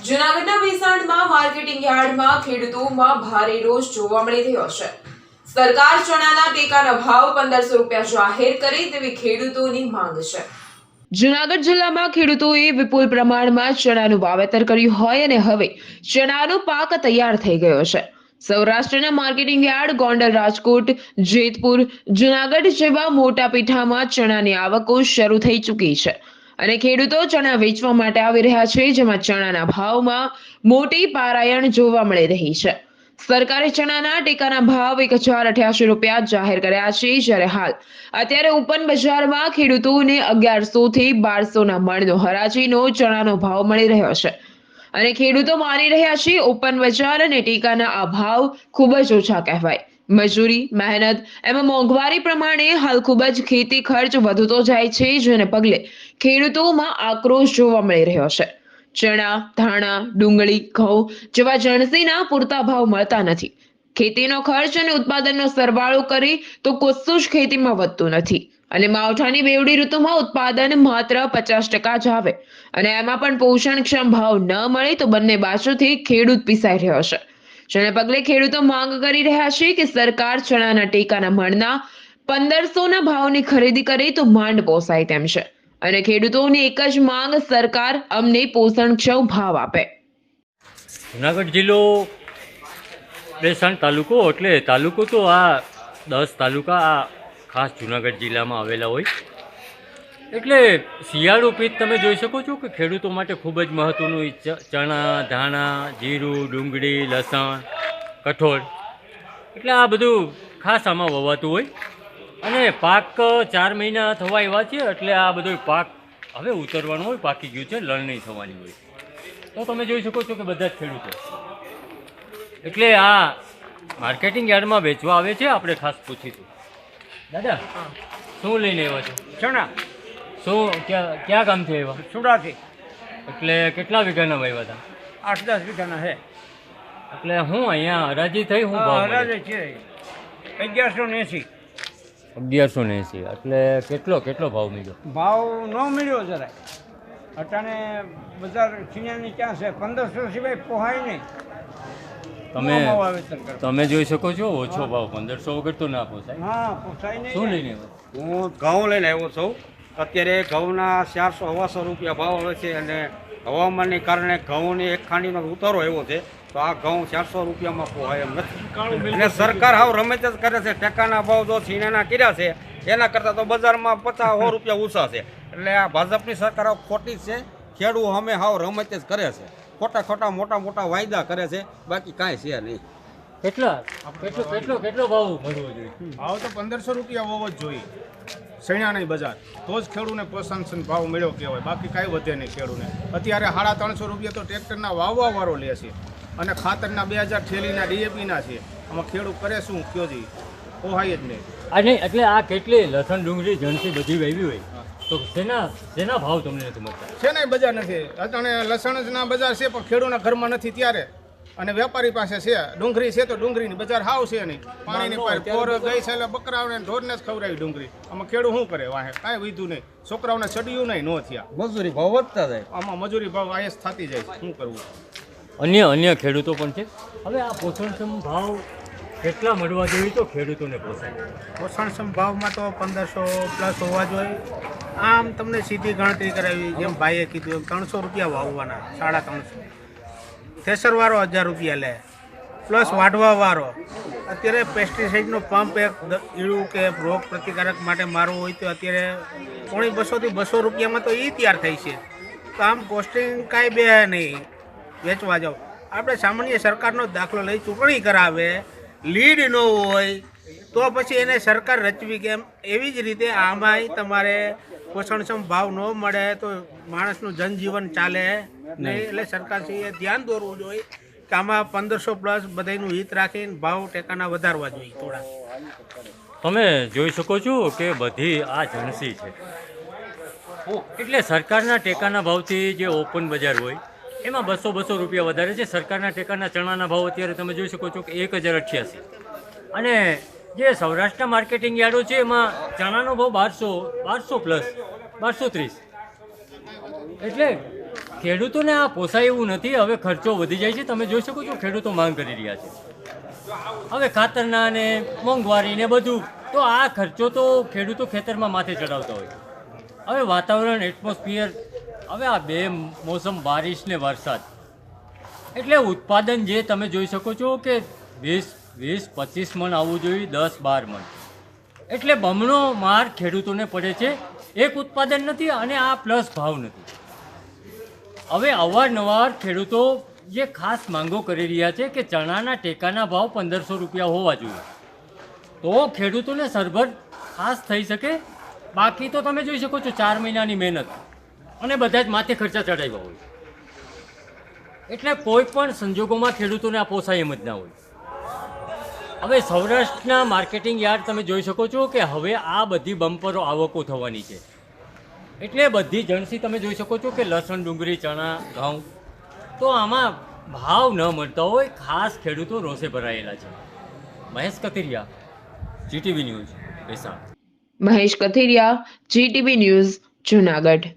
જૂનાગઢના ભેસાણમાં માર્કેટિંગ યાર્ડમાં ખેડૂતોમાં ભારે રોષ જોવા મળી રહ્યો છે। સરકાર ચણાના ટેકાના ભાવ 1500 રૂપિયા જાહેર કરે તેવી ખેડૂતોની માંગ છે। જૂનાગઢ જિલ્લામાં ખેડૂતોએ વિપુલ પ્રમાણમાં ચણાનું વાવેતર કર્યું હોય અને હવે ચણાનો પાક તૈયાર થઈ ગયો છે। સૌરાષ્ટ્રના માર્કેટિંગ યાર્ડ ગોંડલ, રાજકોટ, જેતપુર, જૂનાગઢ જેવા મોટા પીઠામાં ચણાની આવકો શરૂ થઈ ચૂકી છે અને ખેડૂતો ચણા વેચવા માટે આવી રહ્યા છે, જેમાં ચણાના ભાવમાં મોટી પારાયણ જોવા મળી રહી છે। સરકારે ચણાના ટેકાના ભાવ 1088 રૂપિયા જાહેર કર્યા છે, જ્યારે હાલ અત્યારે ઓપન બજારમાં ખેડૂતોને 1100 થી 1200 મણનો હરાજીનો ચણાનો ભાવ મળી રહ્યો છે અને ખેડૂતો માની રહ્યા છે ઓપન બજાર અને ટેકાના આ ભાવ ખૂબ જ ઓછા કહેવાય। મજૂરી, મહેનત એમાં મોંઘવારી પ્રમાણે હાલ ખૂબ જ ખેતી ખર્ચ વધતો જાય છે, જેને પગલે ખેડૂતોમાં આક્રોશ જોવા મળી રહ્યો છે। ચણા, ધાણા, ડુંગળી, ઘઉં જેવા જણસીના પૂરતા ભાવ મળતા નથી। ખેતીનો ખર્ચ અને ઉત્પાદનનો સરવાળો કરી તો કશું જ ખેતીમાં વધતું નથી અને માવઠાની બેવડી ઋતુમાં ઉત્પાદન માત્ર 50% જ આવે અને એમાં પણ પોષણક્ષમ ભાવ ન મળે તો બંને બાજુથી ખેડૂત પીસાઈ રહ્યો છે, જેને પગલે ખેડૂતો માંગ કરી રહ્યા છે કે સરકાર ચણાના ટેકાના મણના 1500 ભાવની ખરીદી કરે તો માંડ પોસાય તેમ છે અને ખેડૂતોની એક જ માંગ, સરકાર અમને પોષણક્ષમ ભાવ આપે। જુનાગઢ જિલ્લો ભેસાણ તાલુકો, એટલે તાલુકો તો આ 10 તાલુકા આ ખાસ જુનાગઢ જિલ્લામાં આવેલા હોય, એટલે શિયાળુ પીક તમે જોઈ શકો છો કે ખેડૂતો માટે ખૂબ જ મહત્ત્વનું ચણા, ધાણા, જીરું, ડુંગળી, લસણ, કઠોળ, એટલે આ બધું ખાસ આમાં વવાતું હોય અને પાક 4 મહિના થવા એવા છે, એટલે આ બધો પાક હવે ઉતરવાનો હોય, પાકી ગયું છે, લણણી થવાની હોય, તો તમે જોઈ શકો છો કે બધા જ ખેડૂતો એટલે આ માર્કેટિંગ યાર્ડમાં વેચવા આવે છે। આપણે ખાસ પૂછીશું, દાદા શું લઈને આવ્યા છો? ચણા। શું ક્યાં ગામથી આવ્યા? સુડાથી। એટલે કેટલા વીઘાના વાવ્યા હતા? 8-10 વીઘાના છે। એટલે હું અહીંયા હરાજી થઈ, હું ભાવ હરાજી છે 1180। 1180, એટલે કેટલો ભાવ મળ્યો? ભાવ ન મળ્યો જરાય, અટાણે બજાર છીણાની ક્યાં છે, 1500 સિવાય પોહાય નહીં। તમે જોઈ શકો છો ઓછો ભાવ, 1500 વગર તો ના પોસાય। હા, પોસાય નહીં। શું લઈને આવ્યા? હું ઘઉં લઈને આવ્યો છું। અત્યારે ઘઉંના 400-400 રૂપિયા ભાવ આવે છે અને હવામાનને કારણે ઘઉંની એક ખાંડીનો ઉતારો આવ્યો છે, તો આ ઘઉં 400 રૂપિયામાં પોહાય એમ નથી અને સરકાર હાવ રમેચ જ કરે છે। ટેકાના ભાવ જો છીણાના કર્યા છે એના કરતાં તો બજારમાં 50-100 રૂપિયા ઓછા છે, એટલે આ ભાજપની સરકાર હાવ ખોટી જ છે। ખેડૂત અમે હાવ રમેચ જ કરે છે, ખોટા મોટા વાયદા કરે છે, બાકી કાંઈ છે નહીં। કેટલો ભાવ મળવો જોઈએ? ભાવ તો 1500 રૂપિયા હોવો જ જોઈએ, સૈણાની બજાર, તો જ ખેડૂને પોષણ ભાવ મળ્યો કહેવાય, બાકી કાંઈ વધે નહીં ખેડૂને। અત્યારે 350 રૂપિયા તો ટ્રેક્ટરના વાવવા વાળો લે છે અને ખાતરના 2000 થેલીના DAPના છે, આમાં ખેડૂત કરે શું કયો જી, પોહાય જ નહીં। આ નહીં, એટલે આ કેટલી લસણ, ડુંગળી, જણસી બધી વાવી હોય તો શેના ભાવ તમને નથી મળતા? છે ને બજાર નથી, અત્યારે લસણના બજાર છે પણ ખેડૂના ઘરમાં નથી ત્યારે, અને વેપારી પાસે છે। ડુંગળી છે તો ડુંગળીની બજાર હાવ છે નહીં, પાણીની પોર ગઈ છે એટલે બકરાઓને ઢોરને જ ખવડાવી ડુંગળી, આમાં ખેડૂત શું કરે? વાહે કાંઈ વીધું નહીં, છોકરાઓને ચડ્યું નહીં, ન થયા, મજૂરી ભાવ વધતા જાય, આમાં મજૂરી ભાવ આયસ થતી જાય છે, શું કરવું? અન્ય ખેડૂતો પણ છે। હવે આ પોષણક્ષમ ભાવ કેટલા મળવા જોઈએ તો ખેડૂતોને પોસાય? પોષણક્ષમ ભાવમાં તો 1500 પ્લસ હોવા જોઈએ। આમ તમને સીધી ગણતરી કરાવી, જેમ ભાઈએ કીધું એમ 300 રૂપિયા વાવવાના, 350, થેસરવાળો 1000 રૂપિયા લે, પ્લસ વાઢવાવાળો। અત્યારે પેસ્ટિસાઇડનો પંપ એક ઈળું કે રોગ પ્રતિકારક માટે મારવું હોય તો અત્યારે 250 થી 200 રૂપિયામાં તો એ તૈયાર થાય છે, તો આમ કોસ્ટિંગ કાંઈ બે નહીં વેચવા જાઓ। આપણે સામાન્ય સરકારનો દાખલો લઈ ચૂંટણી કરાવે, લીડ ન હોય તો પછી એને સરકાર રચવી કેમ? એવી જ રીતે આમાંય તમારે પોષણક્ષમ ભાવ ન મળે તો માણસનું જનજીવન ચાલે નહીં, એટલે સરકારશ્રીએ ધ્યાન દોરવું જોઈએ કે આમાં 1500 પ્લસ બધાનું હિત રાખીને ભાવ ટેકાના વધારવા જોઈએ થોડા। તમે જોઈ શકો છો કે બધી આ જણસી છે, એટલે સરકારના ટેકાના ભાવથી જે ઓપન બજાર હોય એમાં 200 રૂપિયા વધારે છે। સરકારના ટેકાના ચણાના ભાવ અત્યારે તમે જોઈ શકો છો કે 1088, અને જે સૌરાષ્ટ્રના માર્કેટિંગ યાર્ડો છે એમાં ચણાનો ભાવ 1200 પ્લસ 1230, એટલે ખેડૂતોને આ પોસાય એવું નથી. હવે ખર્ચો વધી જાય છે. તમે જોઈ શકો છો ખેડૂતો માંગ કરી રહ્યા છે. હવે ખાતરના ને મોંઘવારી ને બધું, તો આ ખર્ચો તો ખેડૂતો ખેતરમાં માથે ચડાવતા હોય. હવે વાતાવરણ એટમોસ્ફિયર, હવે આ બે મોસમ બારિશ ને વરસાદ, એટલે ઉત્પાદન જે તમે જોઈ શકો છો કે 20-25 મણ આવવું જોઈએ, 10-12 મણ, એટલે બમણો માર ખેડૂતોને પડે છે. એક ઉત્પાદન નથી અને આ પ્લસ ભાવ નથી. હવે અવારનવાર ખેડૂતો જે ખાસ માંગો કરી રહ્યા છે કે ચણાના ટેકાના ભાવ 1500 રૂપિયા હોવા જોઈએ, તો ખેડૂતોને સરભર ખાસ થઈ શકે. બાકી તો તમે જોઈ શકો છો 4 મહિનાની મહેનત અને બધા જ માથે ખર્ચા ચડાવ્યા હોય, એટલે કોઈ પણ સંજોગોમાં ખેડૂતોને આ પોસાય એમ જ ના હોય. હવે સૌરાષ્ટ્રના માર્કેટિંગ યાર્ડ તમે જોઈ શકો છો કે હવે આ બધી બમ્પરો આવકો થવાની છે, એટલે બધી જણસી તમે જોઈ શકો છો કે લસણ, ડુંગળી, ચણા, ઘઉં, તો આમાં ભાવ ન મળતા હોય, ખાસ ખેડૂતો રોષે ભરાયેલા છે. Mahesh Kathiria, GTV news, Bhesan. Mahesh Kathiria, GTV news, Junagadh.